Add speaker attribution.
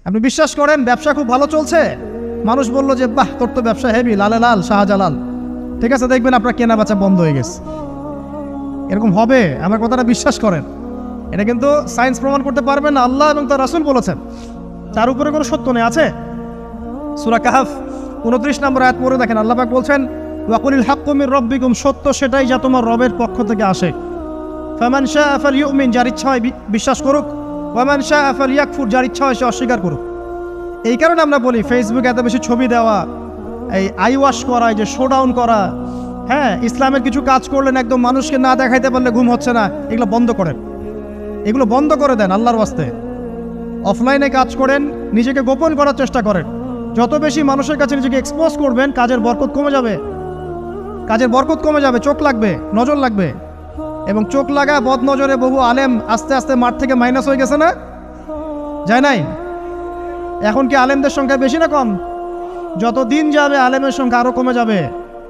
Speaker 1: আপনি বিশ্বাস করেন ব্যবসা খুব ভালো চলছে, মানুষ বলল যে বাহ তোর তো ব্যবসা হেভি, লালে লাল শাহজালাল, ঠিক আছে, দেখবেন আপনার কেনা বেচা বন্ধ হয়ে গেছে। এরকম হবে, আমার কথাটা বিশ্বাস করেন। এটা কিন্তু সায়েন্স প্রমাণ করতে পারবে না, আল্লাহ এবং তার রাসূল বলেছেন, তার উপরে কোনো সত্য নেই। আছে সূরা কাহফ 29 নম্বর আয়াত পড়ে দেখেন, আল্লাহ পাক বলছেন ওয়াকুলিল হাক্কু মির রাব্বিকুম, সত্য সেটাই যা তোমার রবের পক্ষ থেকে আসে। ফামান শাআ ফালইউমিন, যার ইচ্ছা হয় বিশ্বাস করুক, ওয়ামান শাআ ফালইয়াকফুর, যার ইচ্ছা হয় সে অস্বীকার করুক। এই কারণে আমরা বলি ফেসবুকে এত বেশি ছবি দেওয়া, এই আই ওয়াশ করা, এই যে শোডাউন করা, হ্যাঁ ইসলামের কিছু কাজ করলেন একদম মানুষকে না দেখাইতে পারলে ঘুম হচ্ছে না, এগুলো বন্ধ করেন, এগুলো বন্ধ করে দেন আল্লাহর ওয়াস্তে। অফলাইনে কাজ করেন, নিজেকে গোপন করার চেষ্টা করেন। যত বেশি মানুষের কাছে নিজেকে এক্সপোজ করবেন, কাজের বরকত কমে যাবে, কাজের বরকত কমে যাবে, চোখ লাগবে, নজর লাগবে। এবং চোখ লাগা বদ নজরে বহু আলেম আস্তে আস্তে মাঠ থেকে মাইনাস হয়ে গেছে না, যায় নাই? এখন কি আলেমদের সংখ্যা বেশি না কম? যত দিন যাবে আলেমের সংখ্যা আরও কমে যাবে।